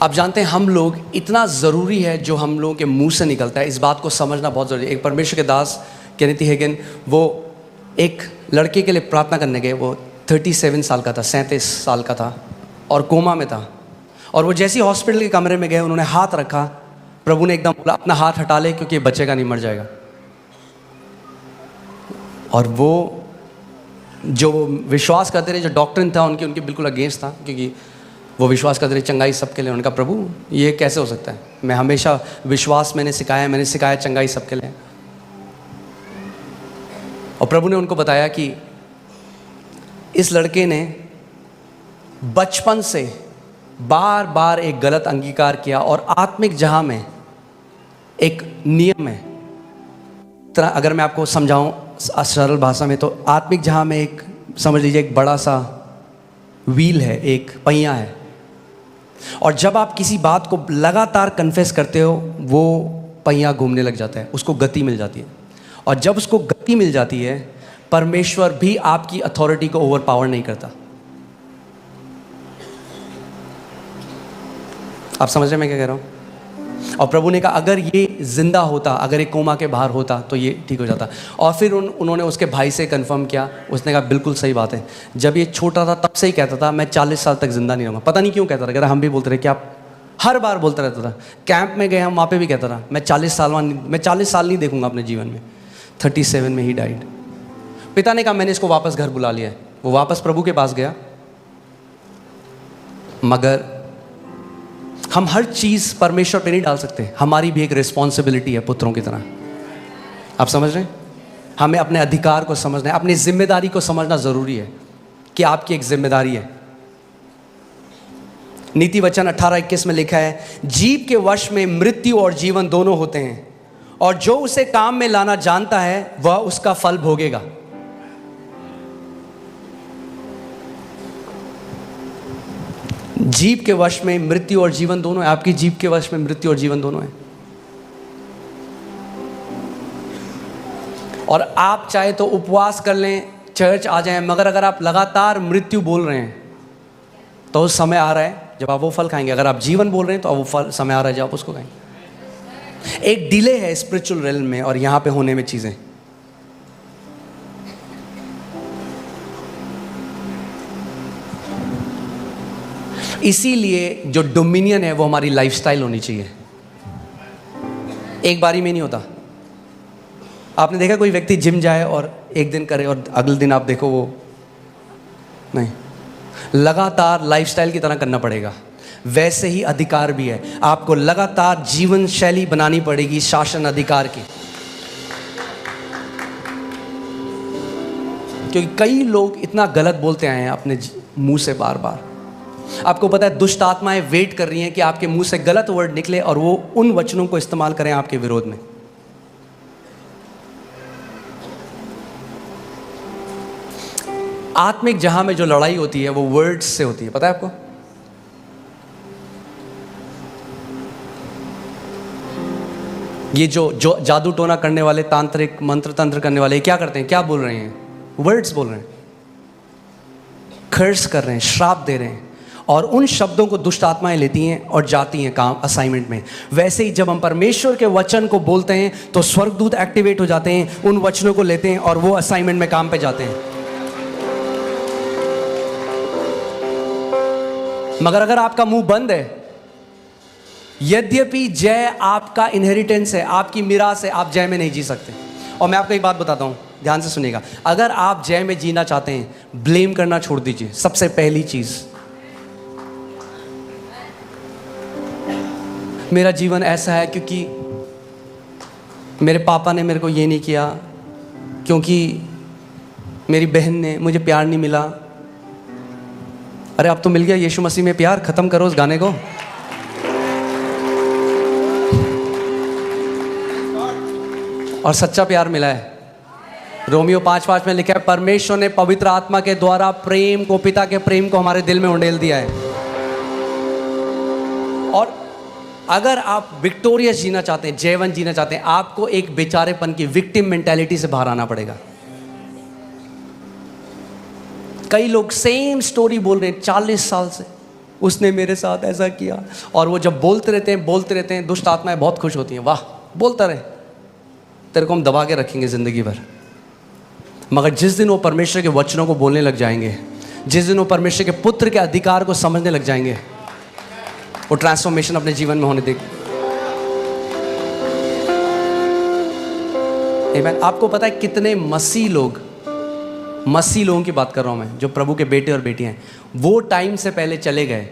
आप जानते हैं हम लोग, इतना ज़रूरी है जो हम लोगों के मुंह से निकलता है, इस बात को समझना बहुत ज़रूरी है। एक परमेश्वर के दास केनेथ हेगन, वो एक लड़के के लिए प्रार्थना करने गए। वो 37 साल का था, 37 साल का था और कोमा में था। और वो जैसे ही हॉस्पिटल के कमरे में गए, उन्होंने हाथ रखा, प्रभु ने एकदम बोला अपना हाथ हटा ले क्योंकि ये बचेगा नहीं, मर जाएगा। और वो जो विश्वास करते रहे, जो डॉक्टर था उनके बिल्कुल अगेंस्ट था, क्योंकि वो विश्वास करते रहे चंगाई सबके लिए। उनका प्रभु ये कैसे हो सकता है, मैं हमेशा विश्वास मैंने सिखाया चंगाई सबके लिए। और प्रभु ने उनको बताया कि इस लड़के ने बचपन से बार बार एक गलत अंगीकार किया, और आत्मिक जहां में एक नियम है। अगर मैं आपको समझाऊं सरल भाषा में, तो आत्मिक जहां में एक, समझ लीजिए एक बड़ा सा व्हील है, एक पहिया है, और जब आप किसी बात को लगातार कन्फेस करते हो, वो पहिया घूमने लग जाता है, उसको गति मिल जाती है। और जब उसको गति मिल जाती है, परमेश्वर भी आपकी अथॉरिटी को ओवर पावर नहीं करता। आप समझ रहे हैं मैं क्या कह रहा हूं? और प्रभु ने कहा अगर ये जिंदा होता, अगर एक कोमा के बाहर होता तो ये ठीक हो जाता। और फिर उन्होंने उसके भाई से कंफर्म किया, उसने कहा बिल्कुल सही बात है। जब ये छोटा था तब से ही कहता था मैं 40 साल तक जिंदा नहीं रहूँगा। पता नहीं क्यों कहता था, कह रहा हम भी बोलते रहे कि आप, हर बार बोलता रहता था। कैंप में गए हम, वहाँ पे भी कहता था मैं 40 साल नहीं देखूंगा अपने जीवन में। 37 में ही डाइड। पिता ने कहा मैंने इसको वापस घर बुला लिया है। वो वापस प्रभु के पास गया, मगर हम हर चीज़ परमेश्वर पे नहीं डाल सकते। हमारी भी एक रिस्पॉन्सिबिलिटी है पुत्रों की तरह। आप समझ रहे हैं? हमें अपने अधिकार को समझना है, अपनी जिम्मेदारी को समझना ज़रूरी है कि आपकी एक जिम्मेदारी है। नीति वचन 18:21 में लिखा है, जीव के वश में मृत्यु और जीवन दोनों होते हैं, और जो उसे काम में लाना जानता है वह उसका फल भोगेगा। जीव के वश में मृत्यु और जीवन दोनों है। आपकी जीव के वश में मृत्यु और जीवन दोनों है। और आप चाहे तो उपवास कर लें, चर्च आ जाएं, मगर अगर आप लगातार मृत्यु बोल रहे हैं तो उस समय आ रहा है जब आप वो फल खाएंगे। अगर आप जीवन बोल रहे हैं तो वो फल समय आ रहा है जब आप उसको खाएंगे। एक डिले है स्पिरिचुअल रेल्म में और यहां पे होने में चीजें। इसीलिए जो डोमिनियन है वो हमारी लाइफस्टाइल होनी चाहिए। एक बारी में नहीं होता। आपने देखा कोई व्यक्ति जिम जाए और एक दिन करे और अगले दिन आप देखो वो नहीं, लगातार लाइफस्टाइल की तरह करना पड़ेगा। वैसे ही अधिकार भी है, आपको लगातार जीवन शैली बनानी पड़ेगी शासन अधिकार की। क्योंकि कई लोग इतना गलत बोलते आए हैं अपने मुंह से बार बार। आपको पता है दुष्ट आत्माएं वेट कर रही हैं कि आपके मुंह से गलत वर्ड निकले और वो उन वचनों को इस्तेमाल करें आपके विरोध में। आत्मिक जहां में जो लड़ाई होती है वो वर्ड्स से होती है, पता है आपको? ये जो जादू टोना करने वाले, तांत्रिक मंत्र तंत्र करने वाले क्या करते हैं, क्या बोल रहे हैं? वर्ड्स बोल रहे हैं, कर्स कर रहे हैं, श्राप दे रहे हैं, और उन शब्दों को दुष्ट आत्माएं लेती हैं और जाती हैं काम असाइनमेंट में। वैसे ही जब हम परमेश्वर के वचन को बोलते हैं तो स्वर्गदूत एक्टिवेट हो जाते हैं, उन वचनों को लेते हैं और वो असाइनमेंट में काम पे जाते हैं। मगर अगर आपका मुंह बंद है, यद्यपि जय आपका इनहेरिटेंस है, आपकी मिरास है, आप जय में नहीं जी सकते। और मैं आपको एक बात बताता हूं, ध्यान से सुनिएगा। अगर आप जय में जीना चाहते हैं, ब्लेम करना छोड़ दीजिए। सबसे पहली चीज, मेरा जीवन ऐसा है क्योंकि मेरे पापा ने मेरे को ये नहीं किया, क्योंकि मेरी बहन ने, मुझे प्यार नहीं मिला। अरे अब तो मिल गया यीशु मसीह में प्यार, खत्म करो उस गाने को। और सच्चा प्यार मिला है। रोमियो 5:5 में लिखा है, परमेश्वर ने पवित्र आत्मा के द्वारा प्रेम को, पिता के प्रेम को हमारे दिल में उंडेल दिया है। और अगर आप विक्टोरियस जीना चाहते हैं, जयवंत जीना चाहते हैं, आपको एक बेचारेपन की, विक्टिम मेंटालिटी से बाहर आना पड़ेगा। कई लोग सेम स्टोरी बोल रहे हैं 40 साल से, उसने मेरे साथ ऐसा किया। और वो जब बोलते रहते हैं, दुष्ट आत्माएं बहुत खुश होती हैं, वाह बोलता रहे, तेरे को हम दबा के रखेंगे ज़िंदगी भर। मगर जिस दिन वो परमेश्वर के वचनों को बोलने लग जाएंगे, जिस दिन वो परमेश्वर के पुत्र के अधिकार को समझने लग जाएंगे, वो ट्रांसफॉर्मेशन अपने जीवन में होने देगी। आमीन। आपको पता है कितने मसीह लोगों की बात कर रहा हूं मैं, जो प्रभु के बेटे और बेटियां हैं, वो टाइम से पहले चले गए,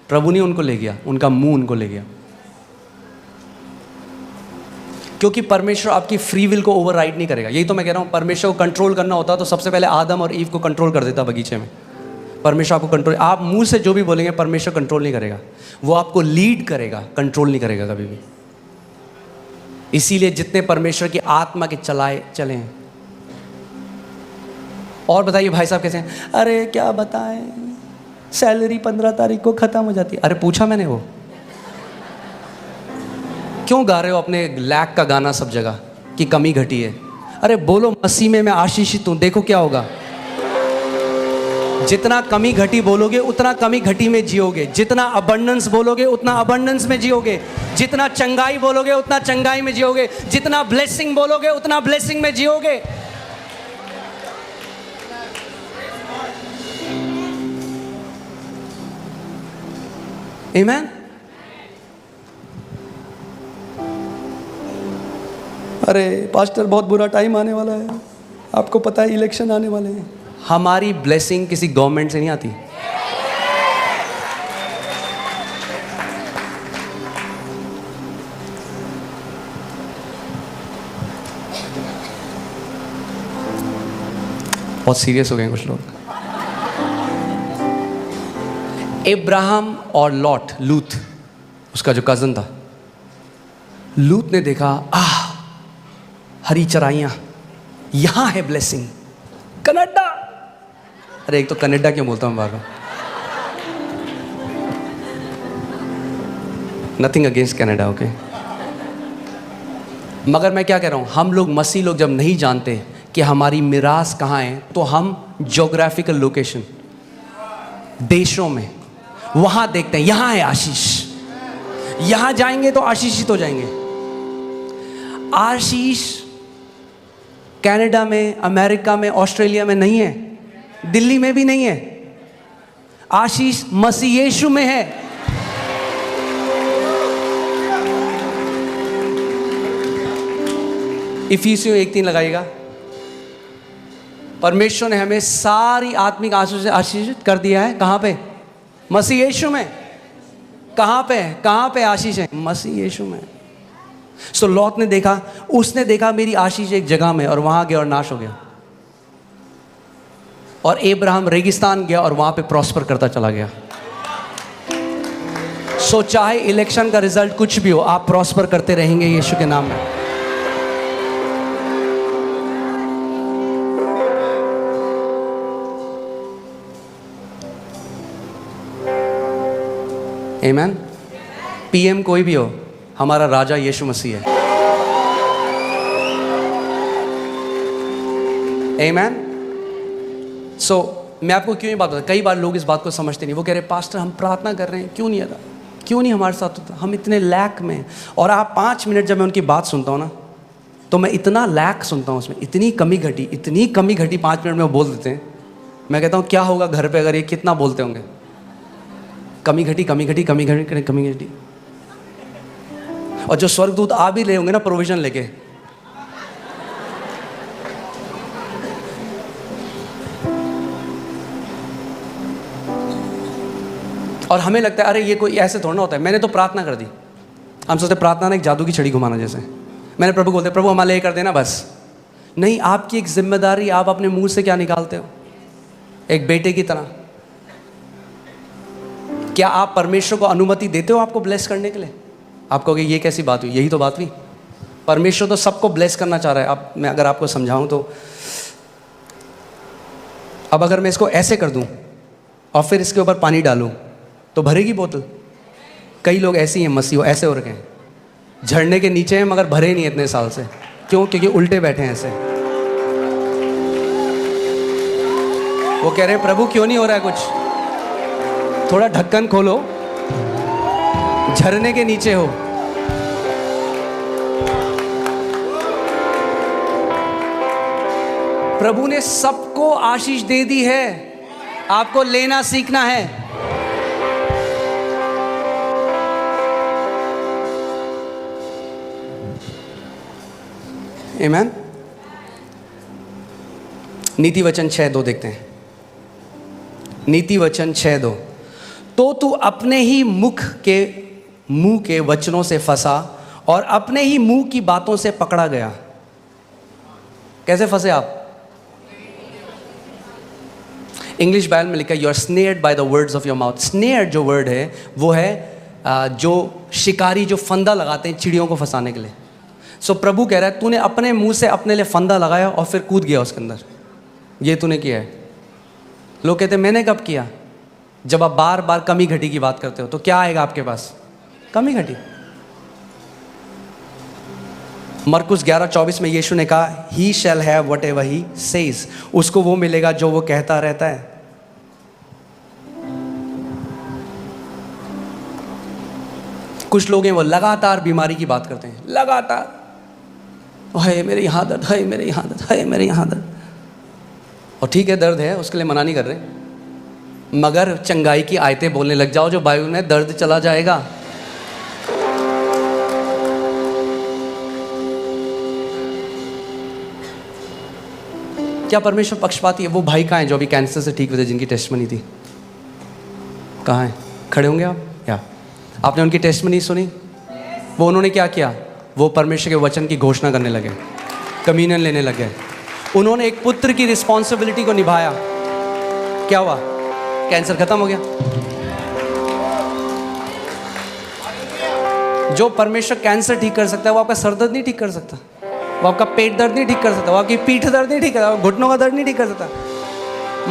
प्रभु ने उनको ले गया, उनका मुंह उनको ले गया। क्योंकि परमेश्वर आपकी फ्री विल को ओवरराइड नहीं करेगा। यही तो मैं कह रहा हूं, परमेश्वर को कंट्रोल करना होता तो सबसे पहले आदम और ईव को कंट्रोल कर देता बगीचे में। परमेश्वर आपको कंट्रोल, आप मुंह से जो भी बोलेंगे परमेश्वर कंट्रोल नहीं करेगा, वो आपको लीड करेगा, कंट्रोल नहीं करेगा कभी भी। इसीलिए जितने परमेश्वर की आत्मा के चले हैं। और बताइए भाई साहब कैसे हैं? अरे क्या बताएं, सैलरी 15 तारीख को खत्म हो जाती है। अरे पूछा मैंने, वो क्यों गा रहे हो अपने लैक का गाना सब जगह कि कमी घटी है? अरे बोलो मसीह में मैं आशीषित हूं, देखो क्या होगा। जितना कमी घटी बोलोगे उतना कमी घटी में जियोगे, जितना अबंडेंस बोलोगे उतना अबंडेंस में जियोगे, जितना चंगाई बोलोगे उतना चंगाई में जियोगे, जितना ब्लेसिंग बोलोगे उतना ब्लेसिंग में जियोगे। आमीन। अरे पास्टर बहुत बुरा टाइम आने वाला है, आपको पता है इलेक्शन आने वाले हैं। हमारी ब्लेसिंग किसी गवर्नमेंट से नहीं आती। बहुत सीरियस हो गए कुछ लोग। इब्राहिम और लूत, उसका जो कजन था, लूत ने देखा हरी चराइयां, यहां है ब्लेसिंग। कनाडा, अरे एक तो कनाडा क्यों बोलता हूं बार बार, नथिंग अगेंस्ट कनाडा, ओके। मगर मैं क्या कह रहा हूं, हम लोग मसीह लोग जब नहीं जानते कि हमारी मिरास कहां है, तो हम ज्योग्राफिकल लोकेशन, देशों में, वहां देखते हैं यहां है आशीष, यहां जाएंगे तो आशीषित हो जाएंगे। आशीष कनाडा में, अमेरिका में, ऑस्ट्रेलिया में नहीं है, दिल्ली में भी नहीं है। आशीष मसीह यीशु में है। इफिसियों 1:3 लगाइएगा। परमेश्वर ने हमें सारी आत्मिक आशीष से आशीषित कर दिया है। कहां पे? मसीह यीशु में। कहां पे आशीष है? मसीह यीशु में। सो लॉत ने देखा, उसने देखा मेरी आशीष एक जगह में, और वहां गया और नाश हो गया। और इब्राहिम रेगिस्तान गया और वहां पे प्रॉस्पर करता चला गया। सो चाहे इलेक्शन का रिजल्ट कुछ भी हो, आप प्रॉस्पर करते रहेंगे यीशु के नाम में। आमीन। पीएम कोई भी हो, हमारा राजा यीशु मसीह है। आमीन। सो मैं आपको क्यों ये बात बता, कई बार लोग इस बात को समझते नहीं। वो कह रहे पास्टर हम प्रार्थना कर रहे हैं, क्यों नहीं आता, क्यों नहीं हमारे साथ होता, हम इतने लैक में। और आप 5 मिनट जब मैं उनकी बात सुनता हूँ ना, तो मैं इतना लैक सुनता हूँ उसमें, इतनी कमी घटी 5 मिनट में वो बोल देते हैं। मैं कहता हूँ क्या होगा घर पे अगर ये कितना बोलते होंगे, कमी घटी। और जो स्वर्गदूत आ भी रहे होंगे ना प्रोविजन लेके, और हमें लगता है अरे ये कोई ऐसे थोड़ा ना होता है, मैंने तो प्रार्थना कर दी। हम सोचते प्रार्थना ने एक जादू की छड़ी घुमाना जैसे। मैंने प्रभु को बोलते प्रभु हमारे लिए कर देना बस। नहीं, आपकी एक जिम्मेदारी, आप अपने मुंह से क्या निकालते हो एक बेटे की तरह। क्या आप परमेश्वर को अनुमति देते हो आपको ब्लेस करने के लिए? आप कहोगे ये कैसी बात हुई? यही तो बात हुई। परमेश्वर तो सबको ब्लेस करना चाह रहा है। अब मैं अगर आपको समझाऊं तो, अब अगर मैं इसको ऐसे कर दूं और फिर इसके ऊपर पानी डालूं तो भरेगी बोतल? कई लोग ऐसे ही हैं, मसीह ऐसे हो रखे हैं, झरने के नीचे हैं मगर भरे नहीं इतने साल से। क्यों? क्योंकि उल्टे बैठे हैं ऐसे। वो कह रहे हैं प्रभु क्यों नहीं हो रहा है कुछ। थोड़ा ढक्कन खोलो, झरने के नीचे हो। प्रभु ने सबको आशीष दे दी है, आपको लेना सीखना है। आमीन। नीति वचन 6:2 देखते हैं। नीति वचन 6:2, तो तू अपने ही मुंह के वचनों से फंसा और अपने ही मुंह की बातों से पकड़ा गया। कैसे फंसे आप? इंग्लिश बाइबल में लिखा है, you are snared by the words of your mouth. Snared जो वर्ड है वो है जो शिकारी जो फंदा लगाते हैं चिड़ियों को फंसाने के लिए। सो प्रभु कह रहा है तूने अपने मुंह से अपने लिए फंदा लगाया और फिर कूद गया उसके अंदर। ये तूने किया है। लोग कहते हैं मैंने कब किया? जब आप बार बार कमी घटी की बात करते हो तो क्या आएगा आपके पास? कमी घटी। मरकुस 11:24 में यीशु ने कहा, he shall have whatever he says. उसको वो मिलेगा जो वो कहता रहता है। कुछ लोग हैं वो लगातार बीमारी की बात करते हैं, लगातार, हाय मेरे यहाँ दर्द, हाय मेरे यहाँ दर्द, हाय मेरे यहाँ दर्द। और ठीक है दर्द है, उसके लिए मना नहीं कर रहे, मगर चंगाई की आयतें बोलने लग जाओ जो बाइबल में दर्द चला जाएगा। क्या परमेश्वर पक्षपाती है? वो भाई कहाँ हैं जो अभी कैंसर से ठीक हुए थे, जिनकी टेस्टमनी थी? कहाँ हैं? खड़े होंगे आप? या आपने उनकी टेस्टमनी सुनी? वो उन्होंने क्या किया? वो परमेश्वर के वचन की घोषणा करने लगे, कम्युनियन लेने लगे। उन्होंने एक पुत्र की रिस्पॉन्सिबिलिटी को निभाया। क्या हुआ? कैंसर खत्म हो गया। जो परमेश्वर कैंसर ठीक कर सकता है वो आपका सर दर्द नहीं ठीक कर सकता, वो आपका पेट दर्द नहीं ठीक कर सकता, वो आपकी पीठ दर्द नहीं ठीक कर सकता, घुटनों का दर्द नहीं ठीक कर सकता।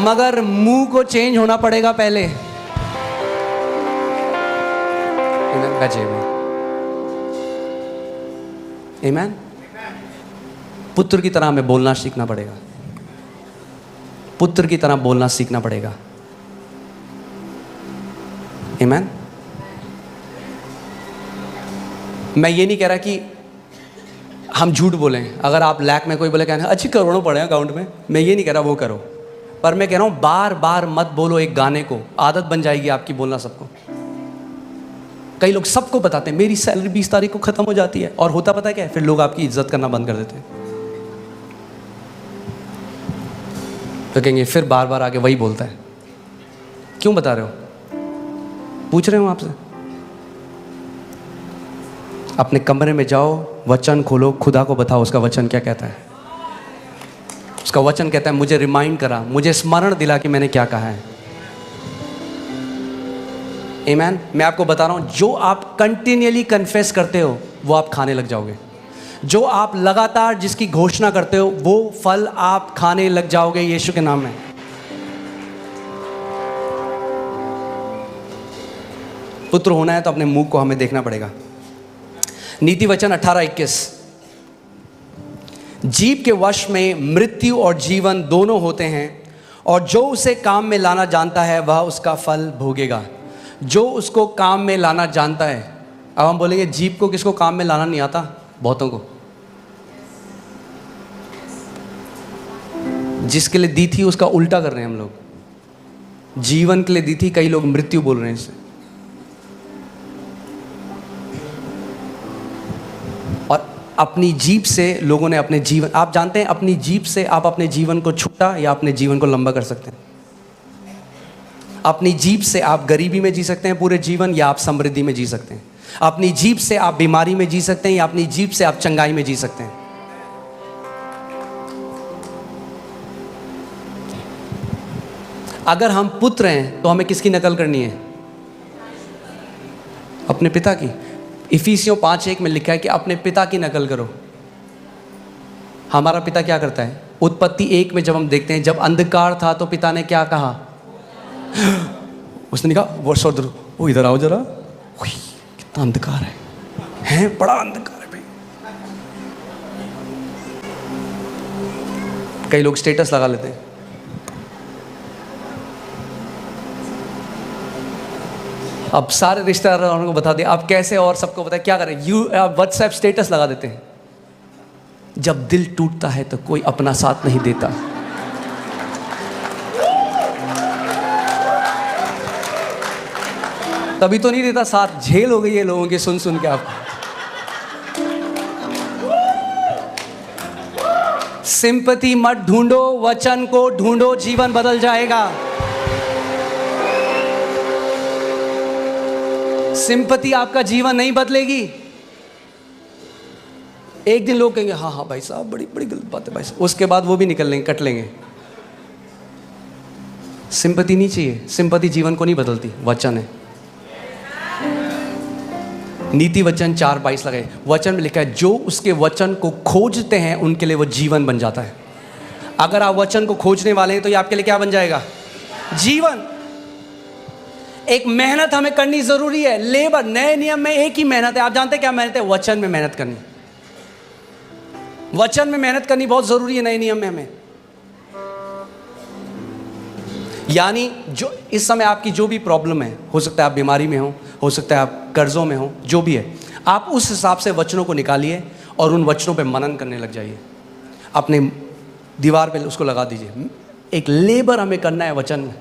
मगर मुंह को चेंज होना पड़ेगा पहले। आमीन। पुत्र की तरह हमें बोलना सीखना पड़ेगा, पुत्र की तरह बोलना सीखना पड़ेगा। आमीन। मैं ये नहीं कह रहा कि हम झूठ बोलें। अगर आप लैक में कोई बोले कहना अच्छी करोड़ों पड़े हैं अकाउंट में, मैं ये नहीं कह रहा वो करो, पर मैं कह रहा हूं बार बार मत बोलो एक गाने को, आदत बन जाएगी आपकी बोलना सबको। कई लोग सबको बताते हैं मेरी सैलरी 20 तारीख को खत्म हो जाती है, और होता पता है क्या है? फिर लोग आपकी इज्जत करना बंद कर देते हैं। तो कहेंगे फिर बार बार आके वही बोलता है, क्यों बता रहे हो? पूछ रहे हो आपसे। अपने कमरे में जाओ, वचन खोलो, खुदा को बताओ उसका वचन क्या कहता है। उसका वचन कहता है मुझे रिमाइंड करा, मुझे स्मरण दिला कि मैंने क्या कहा है। आमीन। मैं आपको बता रहा हूं, जो आप कंटिन्यूअली कन्फेस करते हो वो आप खाने लग जाओगे। जो आप लगातार जिसकी घोषणा करते हो वो फल आप खाने लग जाओगे यीशु के नाम में। पुत्र होना है तो अपने मुंह को हमें देखना पड़ेगा। नीति वचन 18:21, जीभ के वश में मृत्यु और जीवन दोनों होते हैं, और जो उसे काम में लाना जानता है वह उसका फल भोगेगा। जो उसको काम में लाना जानता है। अब हम बोलेंगे जीभ को किसको काम में लाना नहीं आता? बहुतों को। जिसके लिए दी थी उसका उल्टा कर रहे हैं हम लोग। जीवन के लिए दी थी, कई लोग मृत्यु बोल रहे हैं इसे। और अपनी जीभ से लोगों ने अपने जीवन, आप जानते हैं अपनी जीभ से आप अपने जीवन को छोटा या अपने जीवन को लंबा कर सकते हैं। अपनी जीभ से आप गरीबी में जी सकते हैं पूरे जीवन, या आप समृद्धि में जी सकते हैं। अपनी जीभ से आप बीमारी में जी सकते हैं, या अपनी जीभ से आप चंगाई में जी सकते हैं। अगर हम पुत्र हैं तो हमें किसकी नकल करनी है? अपने पिता की। इफिसियों 5:1 में लिखा है कि अपने पिता की नकल करो। हमारा पिता क्या करता है? उत्पत्ति 1 में जब हम देखते हैं, जब अंधकार था तो पिता ने क्या कहा? उसने कहा वो सौदर, वो इधर आओ जरा, कितना अंधकार है, बड़ा अंधकार है भाई। कई लोग स्टेटस लगा लेते हैं, अब सारे रिश्तेदारों को बता दें आप कैसे, और सबको बताएं क्या करें। व्हाट्सएप स्टेटस लगा देते हैं, जब दिल टूटता है तो कोई अपना साथ नहीं देता। तभी तो नहीं देता साथ, झेल हो गई है लोगों की सुन सुन के। आप सिंपैथी मत ढूंढो, वचन को ढूंढो, जीवन बदल जाएगा। सिंपैथी आपका जीवन नहीं बदलेगी। एक दिन लोग कहेंगे हाँ हाँ भाई साहब बड़ी बड़ी गलत बात है भाई साहब, उसके बाद वो भी निकल लेंगे, कट लेंगे। सिंपैथी नहीं चाहिए, सिंपैथी जीवन को नहीं बदलती, वचन है। नीति वचन 4:22 लगे, वचन में लिखा है जो उसके वचन को खोजते हैं उनके लिए वो जीवन बन जाता है। अगर आप वचन को खोजने वाले हैं तो ये आपके लिए क्या बन जाएगा? जीवन। एक मेहनत हमें करनी जरूरी है, लेबर। नए नियम में एक ही मेहनत है, आप जानते हैं क्या मेहनत है? वचन में मेहनत करनी। वचन में मेहनत करनी बहुत जरूरी है नए नियम में हमें। यानी जो इस समय आपकी जो भी प्रॉब्लम है, हो सकता है आप बीमारी में हो सकता है आप कर्जों में हो, जो भी है, आप उस हिसाब से वचनों को निकालिए और उन वचनों पे मनन करने लग जाइए। अपने दीवार पे उसको लगा दीजिए। एक लेबर हमें करना है वचन में।